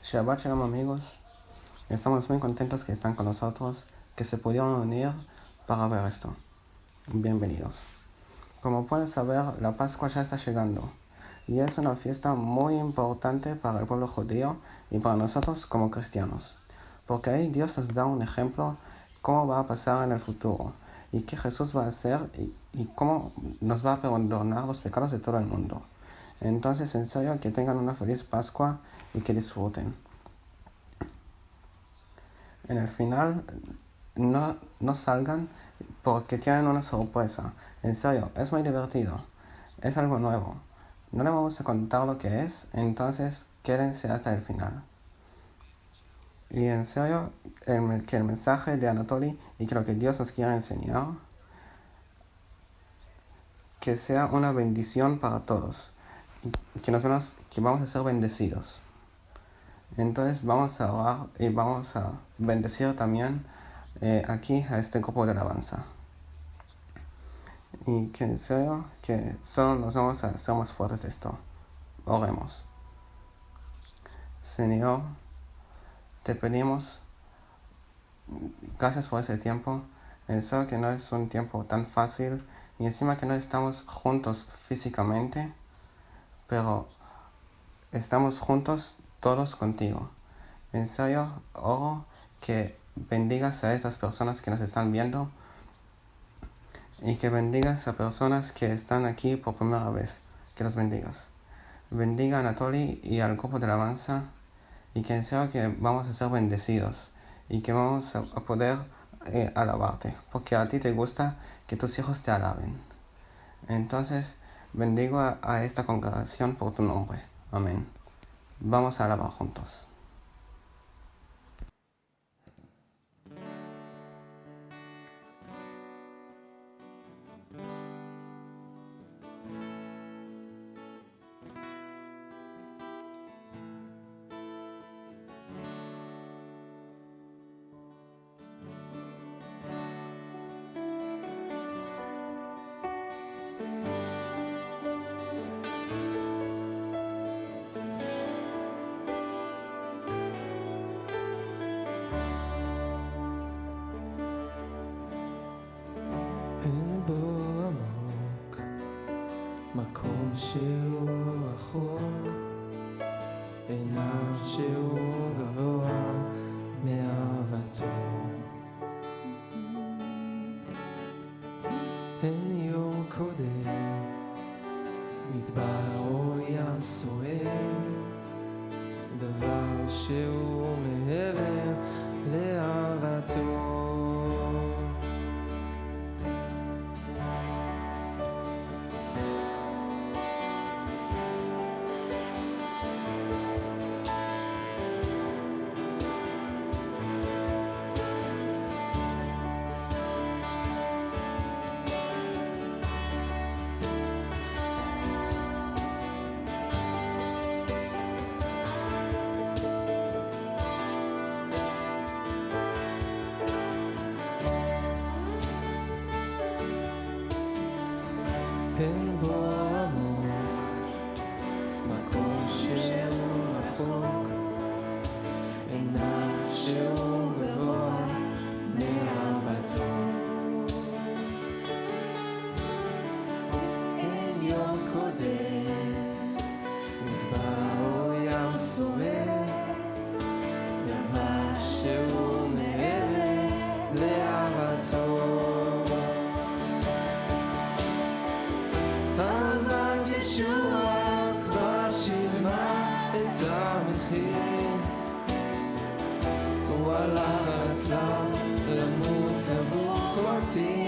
Shabbat Shalom amigos, estamos muy contentos que están con nosotros, que se pudieron unir para ver esto. Bienvenidos. Como pueden saber, la Pascua ya está llegando y es una fiesta muy importante para el pueblo judío y para nosotros como cristianos, porque ahí Dios nos da un ejemplo cómo va a pasar en el futuro y qué Jesús va a hacer y cómo nos va a perdonar los pecados de todo el mundo. Entonces, en serio, que tengan una feliz Pascua y que disfruten. En el final, no salgan porque tienen una sorpresa. En serio, es muy divertido. Es algo nuevo. No les vamos a contar lo que es, entonces quédense hasta el final. Y en serio, que el mensaje de Anatoly y que lo que Dios nos quiere enseñar, que sea una bendición para todos. Que vamos a ser bendecidos. Entonces vamos a orar y vamos a bendecir también aquí a este grupo de alabanza. Y que en serio, que solo nos vamos a hacer más fuertes de esto. Oremos. Señor, te pedimos gracias por ese tiempo. En serio que no es un tiempo tan fácil y encima que no estamos juntos físicamente, pero estamos juntos todos contigo. En serio, oro que bendigas a estas personas que nos están viendo y que bendigas a personas que están aquí por primera vez. Que los bendigas. Bendiga a Anatoly y al grupo de alabanza y que en serio que vamos a ser bendecidos y que vamos a poder alabarte, porque a ti te gusta que tus hijos te alaben. Entonces, bendigo a esta congregación por tu nombre. Amén. Vamos a alabar juntos. אין בו עמוק, מקום שהוא רחוק, עיניו שהוא גבוה מאהבתו. אין יום קודם, מדבר או ים סוער, דבר שהוא מעבר לאהבתו. אין בו עמוק, מקום שהוא רחוק, עיניו שהוא גבוה מאהבתו. אין יום קודם, מדבר או ים סוער, דבר שהוא מעבר לאהבתו. אהבת ישוע כבר שילמה את המחיר, הוא הלך על הצלב למות עבור אותי.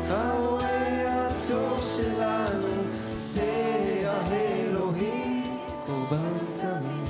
ההורה הטוב שלנו זה האלוהים, קורבן תמיד.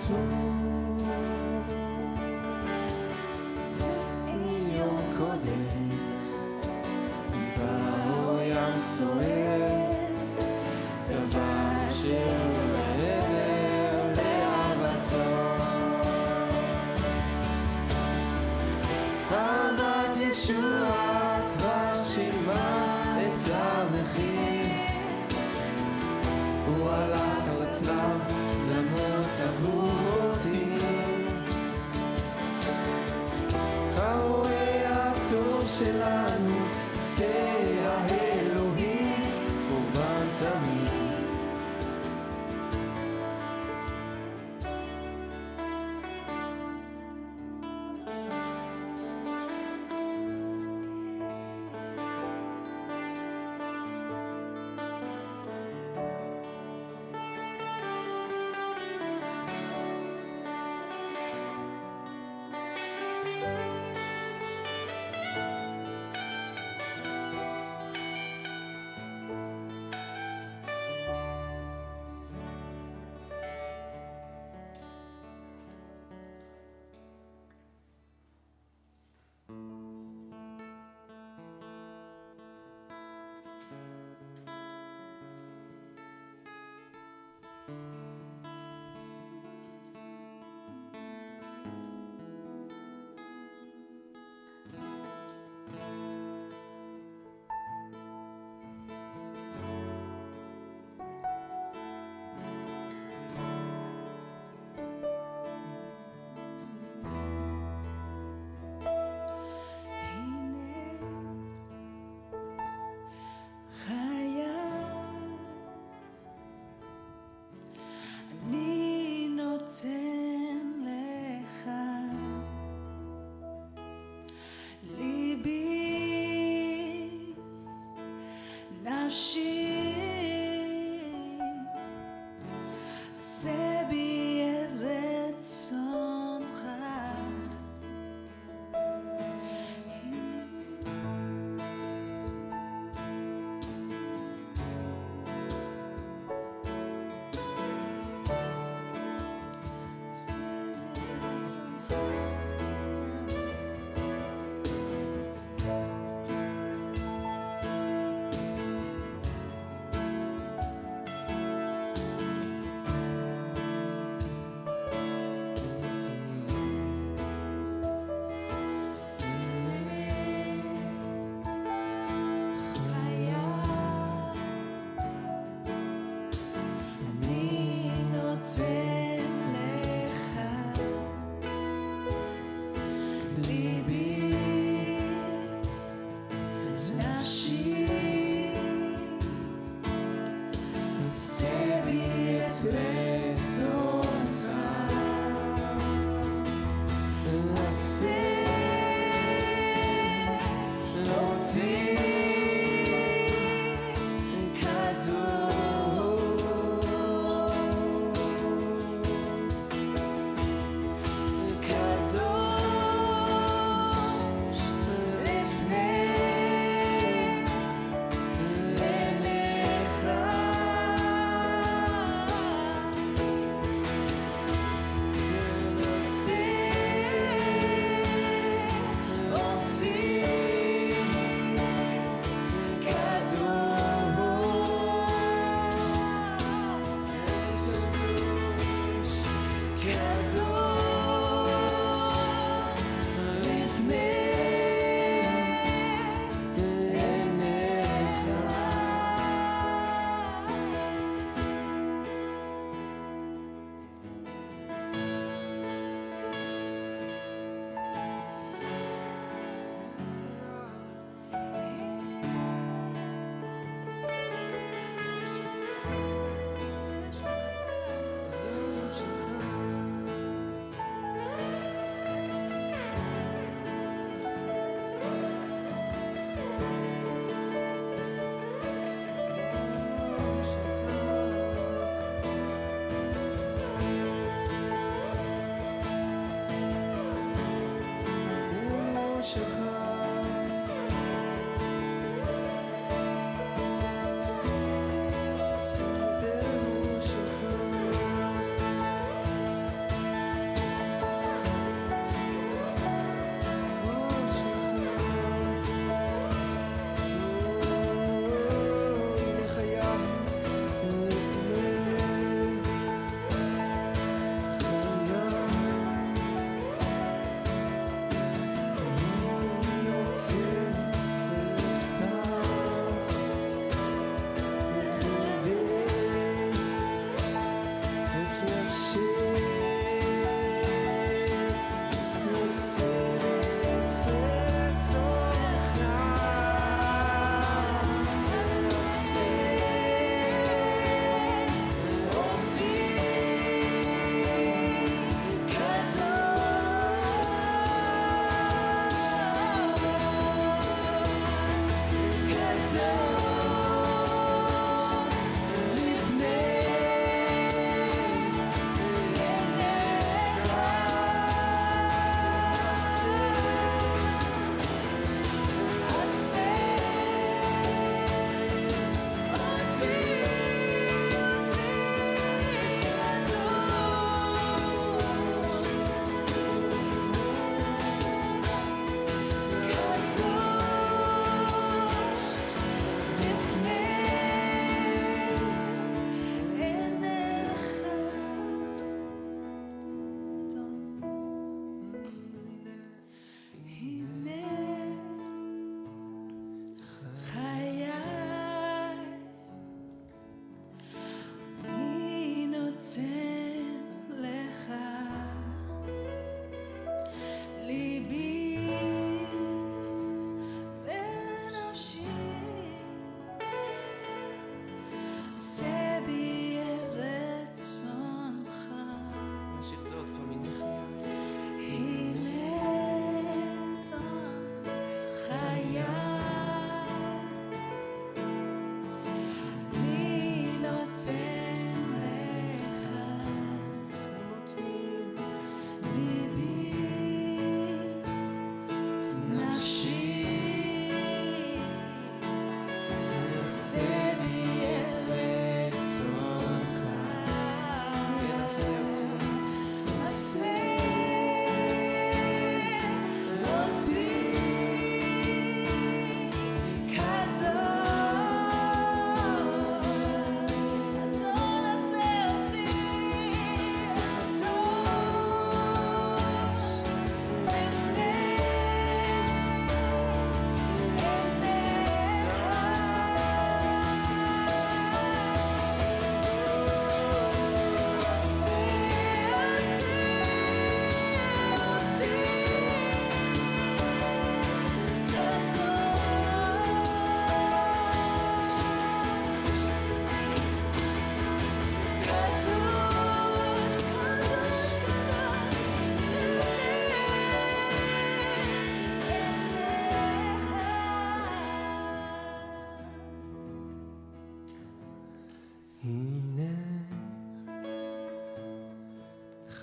עצום. יום קודם באו ים סוער, דבר של מעבר לאהבתו. אהבת ישוע כבר שילמה את המחיר, הוא הלך על הצלב למות עבור אותי. הרואה הטוב שלנו זה האלוהים, חורבן תמיד.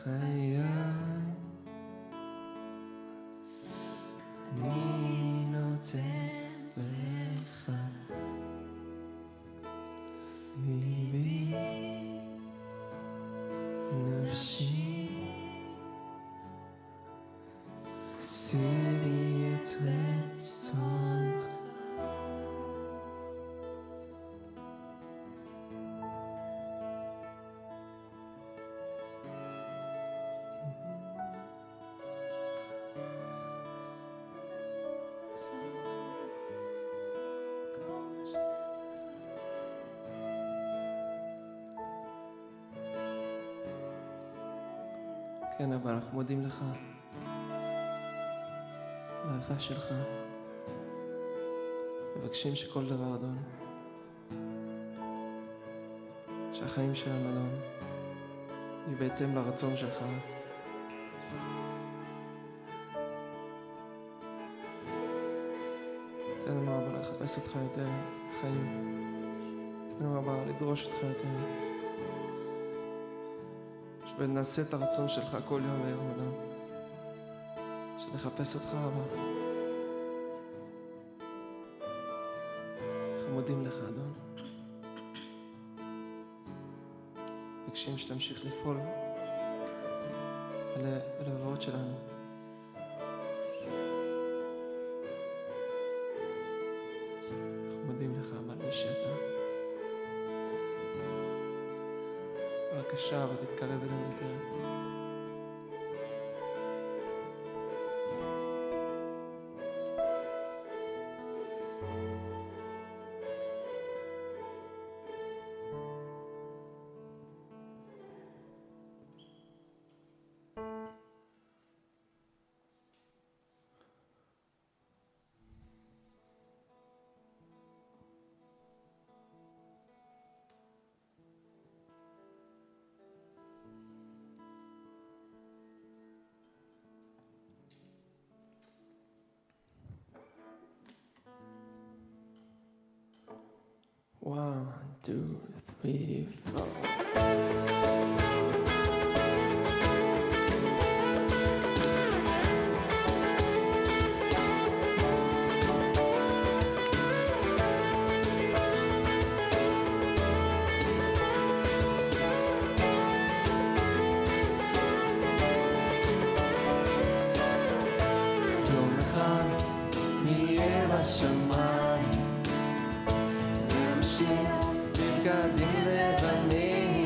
חיי, אני נותן לך ליבי, נפשי, עשה לי את רצונך. כן, אבל אנחנו מודים לך על האהבה שלך. מבקשים שכל דבר, אדון, שהחיים שלנו, אדון, יהיו בהתאם לרצון שלך. תן לנו אבא לחפש אותך יותר חיים. תן לנו אבא לדרוש אותך יותר. ונעשה את הרצון שלך כל יום ויום, אדון. שנחפש אותך, אבא. אנחנו מודים לך, אדון. מבקשים שתמשיך לפעול על הלבבות שלנו. אנחנו מודים לך, אבא, על מי שאתה. בבקשה, ותתקרב אלינו יותר. One, two, three, four. יום אחד נהיה בשמיים, בגדים לבנים,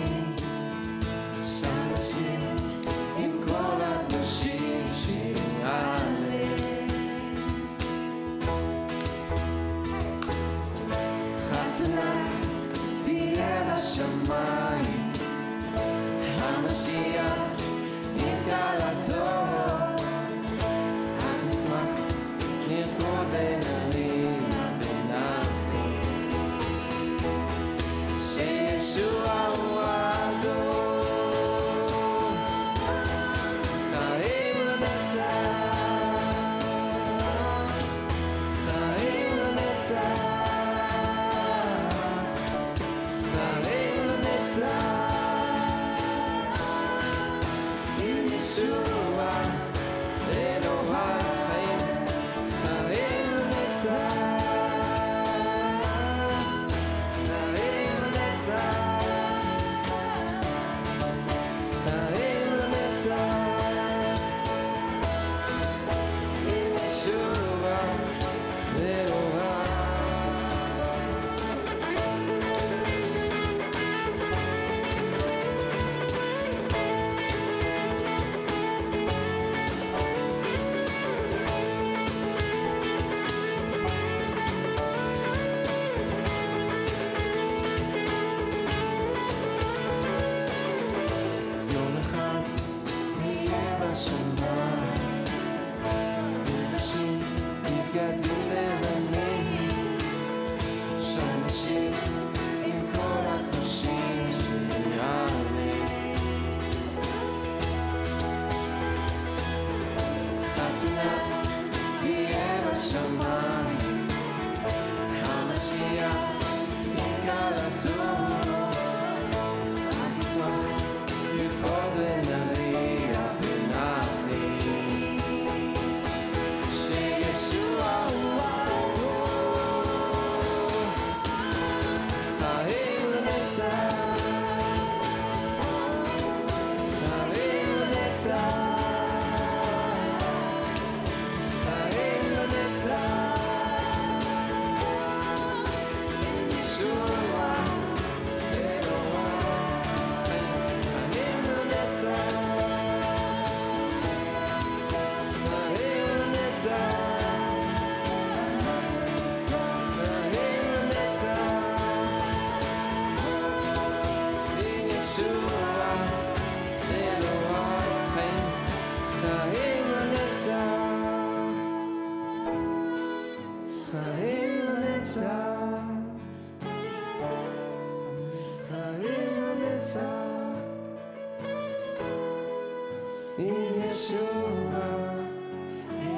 Yeshua,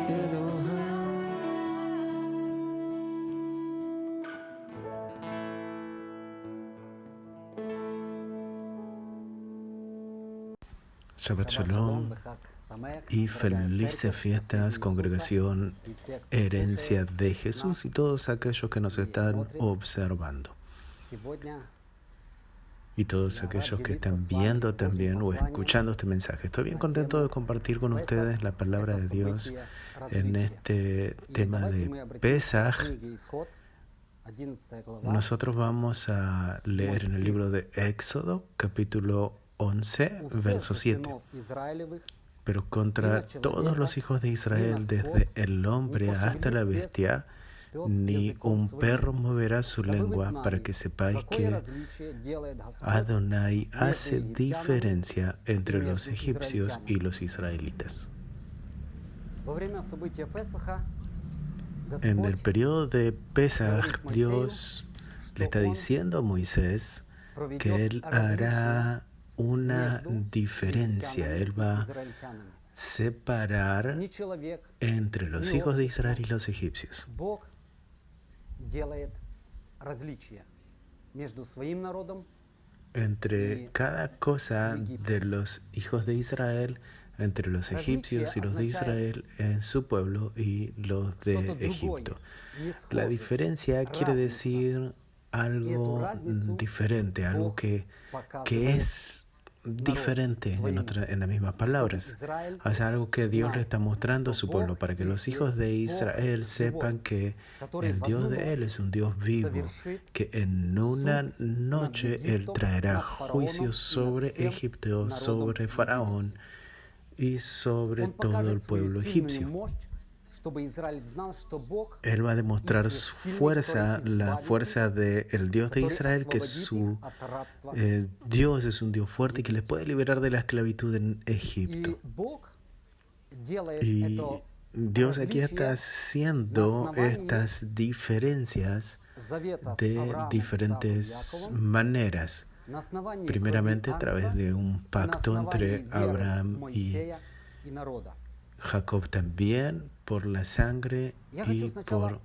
Elohim. Shabbat Shalom y felices fiestas, congregación, herencia de Jesús y todos aquellos que nos están observando. Y todos aquellos que están viendo también o escuchando este mensaje. Estoy bien contento de compartir con ustedes la palabra de Dios en este tema de Pesaj. Nosotros vamos a leer en el libro de Éxodo, capítulo 11, verso 7. Pero contra todos los hijos de Israel, desde el hombre hasta la bestia, ni un perro moverá su lengua, para que sepáis que Adonai hace diferencia entre los egipcios y los israelitas. En el periodo de Pesaj, Dios le está diciendo a Moisés que él hará una diferencia. Él va a separar entre los hijos de Israel y los egipcios. Entre cada cosa de los hijos de Israel, entre los egipcios y los de Israel en su pueblo y los de Egipto. La diferencia quiere decir algo diferente, algo que es diferente en las mismas palabras. Hace algo que Dios le está mostrando a su pueblo para que los hijos de Israel sepan que el Dios de él es un Dios vivo, que en una noche él traerá juicio sobre Egipto, sobre Faraón y sobre todo el pueblo egipcio. Él va a demostrar su fuerza, la fuerza del Dios de Israel, que su Dios es un Dios fuerte y que les puede liberar de la esclavitud en Egipto. Y Dios aquí está haciendo estas diferencias de diferentes maneras. Primeramente a través de un pacto entre Abraham y Jacob, también por la sangre y por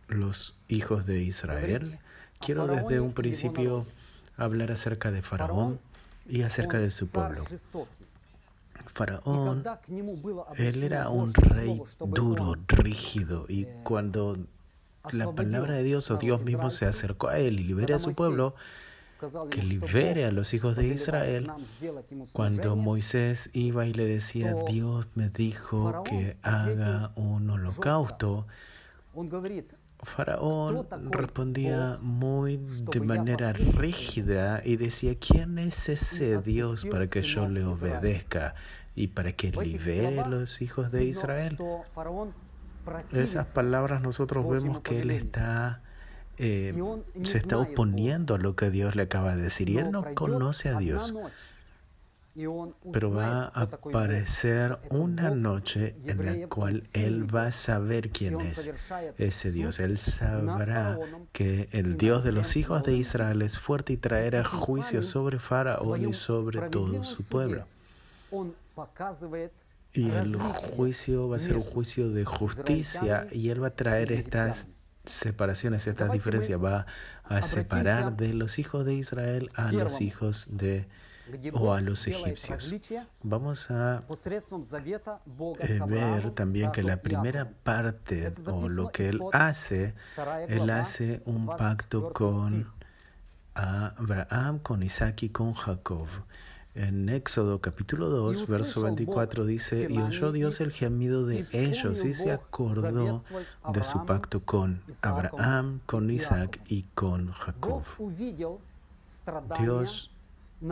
los hijos de Israel. Quiero desde un principio hablar acerca de Faraón y acerca de su pueblo. Faraón, él era un rey duro, rígido, y cuando la palabra de Dios o Dios mismo se acercó a él y libere a su pueblo, que libere a los hijos de Israel, cuando Moisés iba y le decía, Dios me dijo que haga un holocausto, Faraón respondía de manera rígida y decía, ¿quién es ese Dios para que yo le obedezca y para que libere a los hijos de Israel? Esas palabras nosotros vemos que él se está oponiendo a lo que Dios le acaba de decir y él no conoce a Dios. Pero va a aparecer una noche en la cual él va a saber quién es ese Dios. Él sabrá que el Dios de los hijos de Israel es fuerte y traerá juicio sobre Faraón y sobre todo su pueblo. Y el juicio va a ser un juicio de justicia y él va a traer estas separaciones, estas diferencias. Va a separar de los hijos de Israel a los hijos o a los egipcios. Vamos a ver también que la primera parte o lo que él hace un pacto con Abraham, con Isaac y con Jacob. En Éxodo capítulo 2, verso 24 dice, y oyó Dios el gemido de ellos y se acordó de su pacto con Abraham, con Isaac y con Jacob. Dios,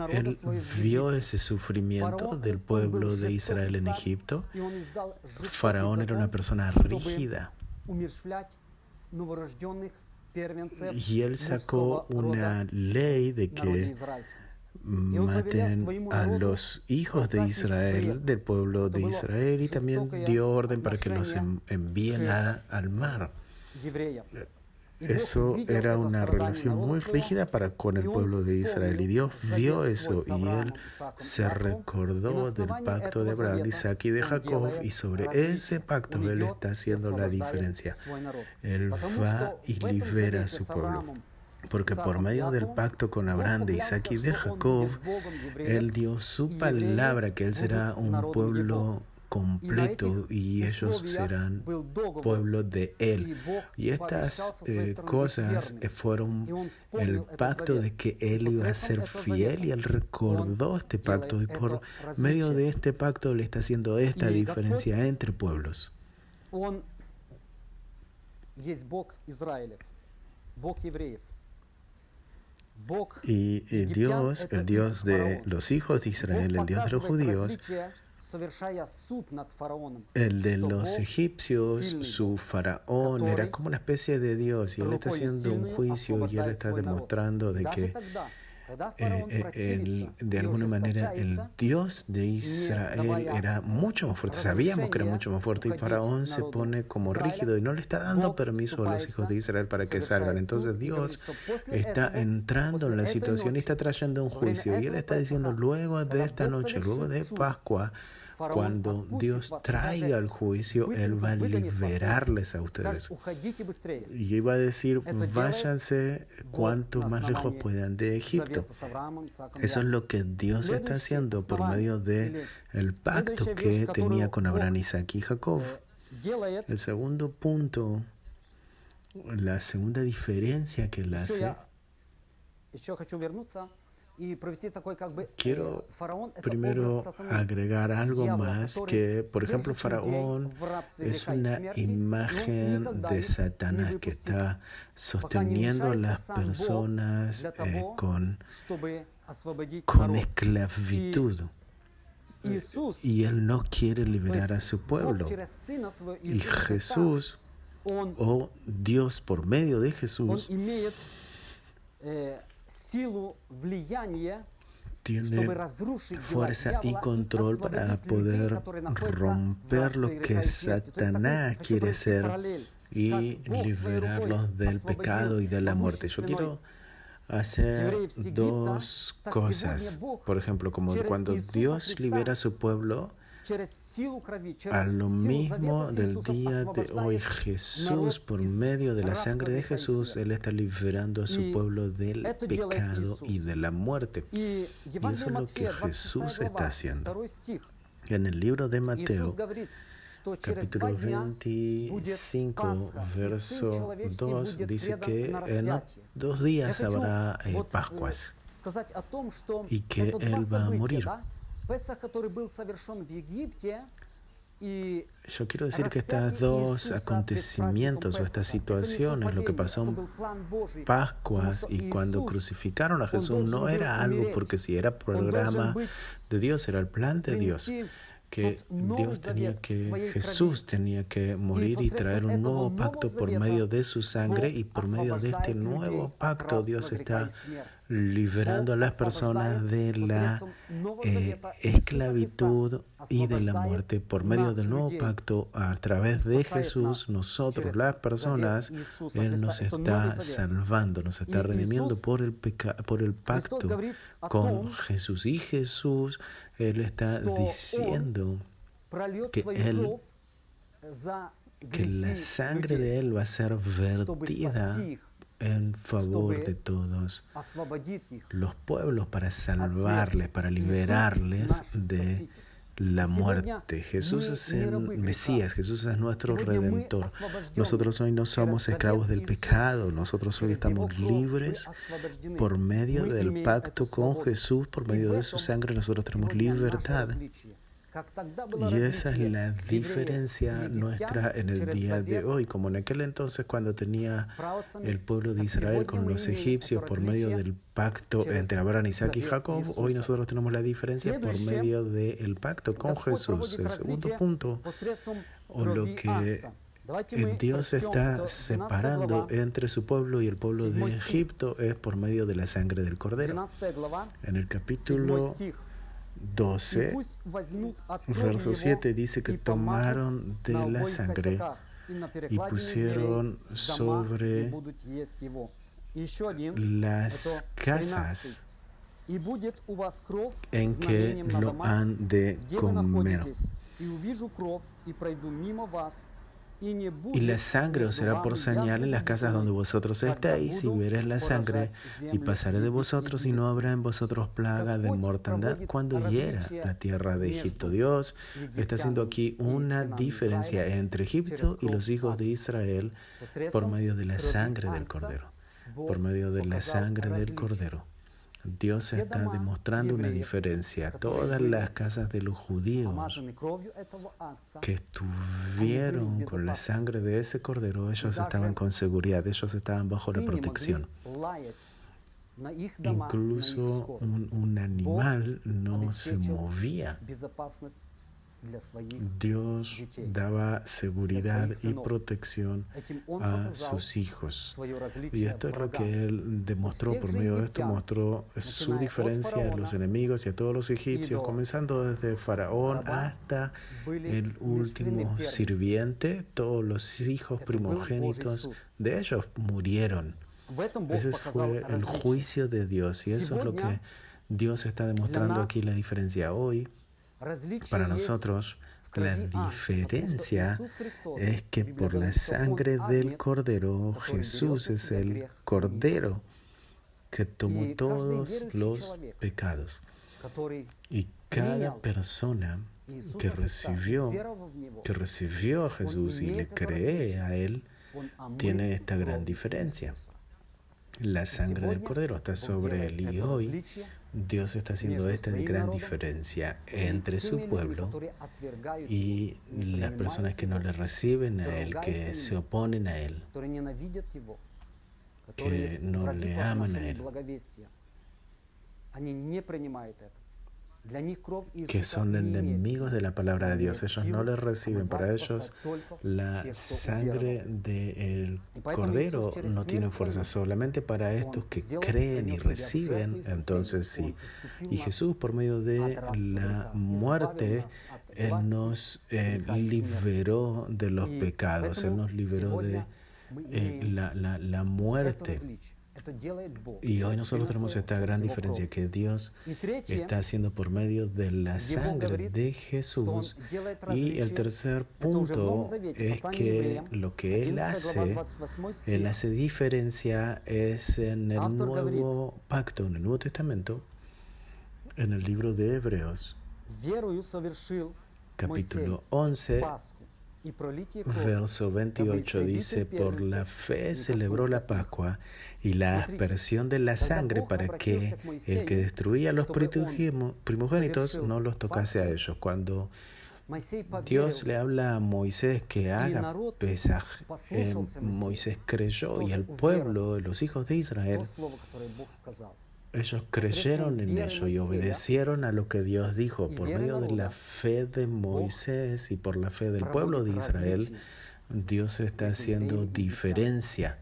él vio ese sufrimiento del pueblo de Israel en Egipto. Faraón era una persona rígida y él sacó una ley de que maten a los hijos de Israel, del pueblo de Israel, y también dio orden para que los envíen al mar. eso era una relación muy rígida con el pueblo de Israel. Y Dios vio eso y Él se recordó del pacto de Abraham, Isaac y de Jacob. Y sobre ese pacto Él está haciendo la diferencia. Él va y libera a su pueblo. Porque por medio del pacto con Abraham, de Isaac y de Jacob, Él dio su palabra que Él será un pueblo completo y ellos serán pueblo de Él. Y estas cosas fueron el pacto de que Él iba a ser fiel y Él recordó este pacto y por medio de este pacto Él está haciendo esta diferencia entre pueblos. Y Dios, el Dios de los hijos de Israel, el Dios de los judíos, el de los egipcios, su faraón, era como una especie de Dios y él está haciendo un juicio y él está demostrando de que de alguna manera el Dios de Israel era mucho más fuerte. Sabíamos que era mucho más fuerte y Faraón se pone como rígido y no le está dando permiso a los hijos de Israel para que salgan. Entonces Dios está entrando en la situación y está trayendo un juicio y él está diciendo luego de esta noche, luego de Pascua, cuando Dios traiga el juicio, Él va a liberarles a ustedes. Y iba a decir, váyanse cuanto más lejos puedan de Egipto. Eso es lo que Dios está haciendo por medio del pacto que tenía con Abraham, Isaac y Jacob. El segundo punto, la segunda diferencia que Él hace. Quiero primero agregar algo más que, por ejemplo, Faraón es una imagen de Satanás que está sosteniendo a las personas con esclavitud. Y él no quiere liberar a su pueblo. Y Jesús, o Dios por medio de Jesús, tiene fuerza y control para poder romper lo que Satanás quiere hacer y liberarlos del pecado y de la muerte. Yo quiero hacer dos cosas. Por ejemplo, como cuando Dios libera a su pueblo, a lo mismo del día de hoy, Jesús, por medio de la sangre de Jesús, Él está liberando a su pueblo del pecado y de la muerte. Y eso es lo que Jesús está haciendo. En el libro de Mateo, capítulo 25, verso 2, dice que en 2 días habrá Pascuas y que Él va a morir. Yo quiero decir que estos dos acontecimientos o estas situaciones, lo que pasó en Pascuas y cuando crucificaron a Jesús, no era algo porque si era programa de Dios, era el plan de Dios. Que Jesús tenía que morir y traer un nuevo pacto por medio de su sangre, y por medio de este nuevo pacto Dios está liberando a las personas de la esclavitud y de la muerte. Por medio del nuevo pacto, a través de Jesús, nosotros, las personas, Él nos está salvando, nos está redimiendo por el pacto con Jesús. Y Jesús, Él está diciendo que la sangre de Él va a ser vertida en favor de todos los pueblos para salvarles, para liberarles de la muerte. Jesús es el Mesías, Jesús es nuestro Redentor. Nosotros hoy no somos esclavos del pecado, nosotros hoy estamos libres por medio del pacto con Jesús, por medio de su sangre nosotros tenemos libertad. Y esa es la diferencia nuestra en el día de hoy, como en aquel entonces cuando tenía el pueblo de Israel con los egipcios por medio del pacto entre Abraham, Isaac y Jacob. Hoy nosotros tenemos la diferencia por medio del pacto con Jesús. El segundo punto, o lo que Dios está separando entre su pueblo y el pueblo de Egipto, es por medio de la sangre del Cordero. En el capítulo 12, verso 7 dice que tomaron de la sangre y pusieron sobre las casas en que lo han de comer. Y la sangre os será por señal en las casas donde vosotros estáis, y veréis la sangre, y pasaré de vosotros, y no habrá en vosotros plaga de mortandad cuando hiera la tierra de Egipto. Dios está haciendo aquí una diferencia entre Egipto y los hijos de Israel por medio de la sangre del Cordero. Por medio de la sangre del Cordero. Dios está demostrando una diferencia. Todas las casas de los judíos que estuvieron con la sangre de ese cordero, ellos estaban con seguridad, ellos estaban bajo la protección. Incluso un animal no se movía. Dios daba seguridad y protección a sus hijos. Y esto es lo que Él demostró. Por medio de esto mostró su diferencia a los enemigos y a todos los egipcios, comenzando desde Faraón hasta el último sirviente. Todos los hijos primogénitos de ellos murieron. Ese fue el juicio de Dios, y eso es lo que Dios está demostrando aquí, la diferencia hoy. Para nosotros, la diferencia es que por la sangre del Cordero, Jesús es el Cordero que tomó todos los pecados. Y cada persona que recibió a Jesús y le cree a Él, tiene esta gran diferencia. La sangre del Cordero está sobre Él, y hoy Dios está haciendo esta gran diferencia entre su pueblo y las personas que no le reciben a Él, que se oponen a Él, que no le aman a Él, que son enemigos de la palabra de Dios. Ellos no le reciben. Para ellos la sangre del Cordero no tiene fuerza. Solamente para estos que creen y reciben, entonces sí. Y Jesús, por medio de la muerte, Él nos liberó de los pecados. Él nos liberó de la muerte. Y hoy nosotros tenemos esta gran diferencia que Dios está haciendo por medio de la sangre de Jesús. Y el tercer punto es que lo que Él hace diferencia es en el Nuevo Pacto, en el Nuevo Testamento, en el libro de Hebreos, capítulo 11, verso 28 dice: por la fe celebró la Pascua y la aspersión de la sangre para que el que destruía a los primogénitos no los tocase a ellos. Cuando Dios le habla a Moisés que haga Pesaj, Moisés creyó, y el pueblo, los hijos de Israel, ellos creyeron en ello y obedecieron a lo que Dios dijo. Por medio de la fe de Moisés y por la fe del pueblo de Israel, Dios está haciendo diferencia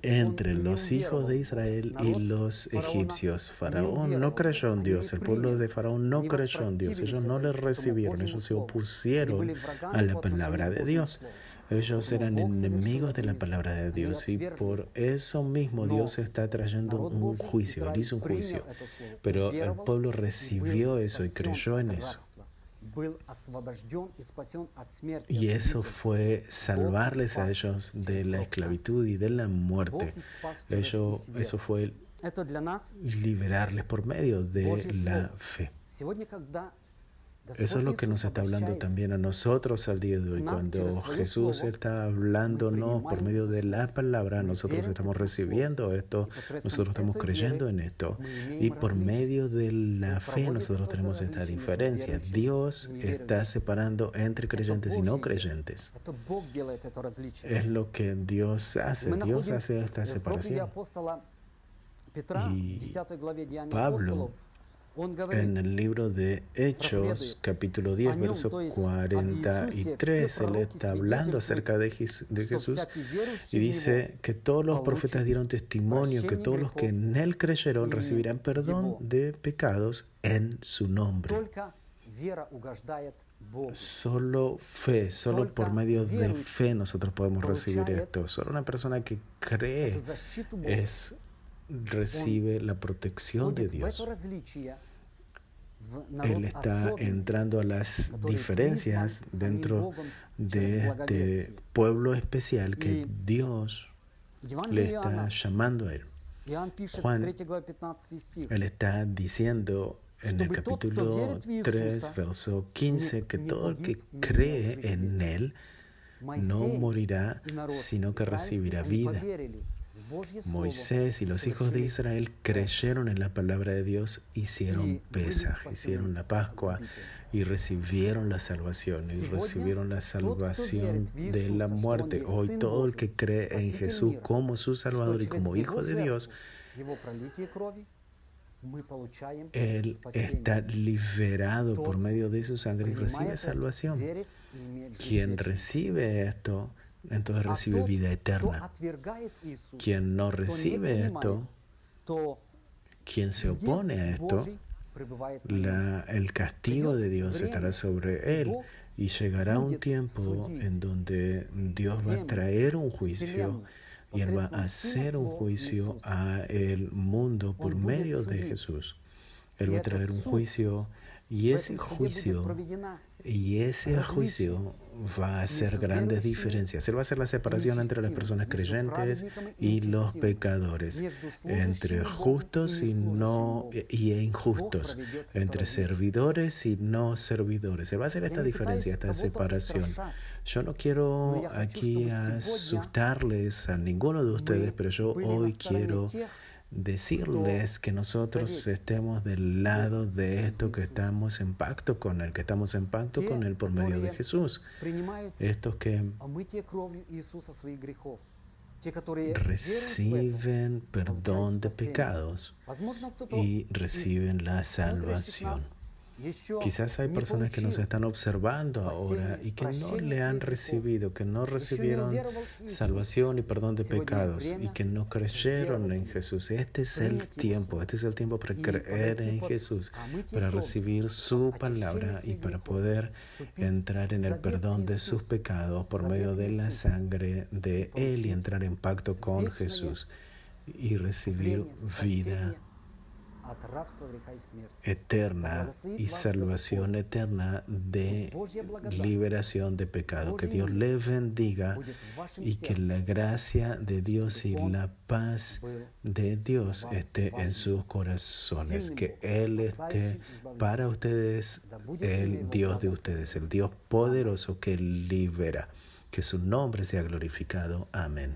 entre los hijos de Israel y los egipcios. Faraón no creyó en Dios, el pueblo de Faraón no creyó en Dios, ellos no le recibieron, ellos se opusieron a la palabra de Dios. Ellos eran enemigos de la palabra de Dios, y por eso mismo Dios está trayendo un juicio. Él hizo un juicio, pero el pueblo recibió eso y creyó en eso. Y eso fue salvarles a ellos de la esclavitud y de la muerte. Eso fue liberarles por medio de la fe. Eso es lo que nos está hablando también a nosotros al día de hoy. Cuando Jesús está hablándonos por medio de la palabra, nosotros estamos recibiendo esto, nosotros estamos creyendo en esto. Y por medio de la fe nosotros tenemos esta diferencia. Dios está separando entre creyentes y no creyentes. Es lo que Dios hace. Dios hace esta separación. Y Pablo, en el libro de Hechos, capítulo 10, verso 43, él está hablando acerca de Jesús y dice que todos los profetas dieron testimonio que todos los que en él creyeron recibirán perdón de pecados en su nombre. Solo fe, solo por medio de fe nosotros podemos recibir esto. Solo una persona que cree recibe la protección de Dios. Él está entrando a las diferencias dentro de este pueblo especial que Dios le está llamando a él. Juan, él está diciendo en el capítulo 3, verso 15, que todo el que cree en él no morirá, sino que recibirá vida. Moisés y los hijos de Israel creyeron en la palabra de Dios, hicieron Pesaj, hicieron la Pascua y recibieron la salvación. Y recibieron la salvación de la muerte. Hoy todo el que cree en Jesús como su Salvador y como Hijo de Dios, él está liberado por medio de su sangre y recibe salvación. Quien recibe esto, entonces recibe vida eterna. Quien no recibe esto, quien se opone a esto, el castigo de Dios estará sobre él y llegará un tiempo en donde Dios va a traer un juicio y Él va a hacer un juicio al mundo por medio de Jesús. Él va a traer un juicio y ese juicio va a hacer grandes diferencias. Él va a hacer la separación entre las personas creyentes y los pecadores, entre justos y injustos, entre servidores y no servidores. Él va a hacer esta diferencia, esta separación. Yo no quiero aquí asustarles a ninguno de ustedes, pero yo hoy quiero decirles que nosotros estemos del lado de esto, que estamos en pacto con Él, por medio de Jesús. Estos que reciben perdón de pecados y reciben la salvación. Quizás hay personas que nos están observando ahora y que no le han recibido, que no recibieron salvación y perdón de pecados y que no creyeron en Jesús. Este es el tiempo para creer en Jesús, para recibir su palabra y para poder entrar en el perdón de sus pecados por medio de la sangre de Él y entrar en pacto con Jesús y recibir vida eterna y salvación eterna de liberación de pecado. Que Dios les bendiga y que la gracia de Dios y la paz de Dios esté en sus corazones. Que Él esté para ustedes, el Dios de ustedes, el Dios poderoso que libera. Que su nombre sea glorificado. Amén.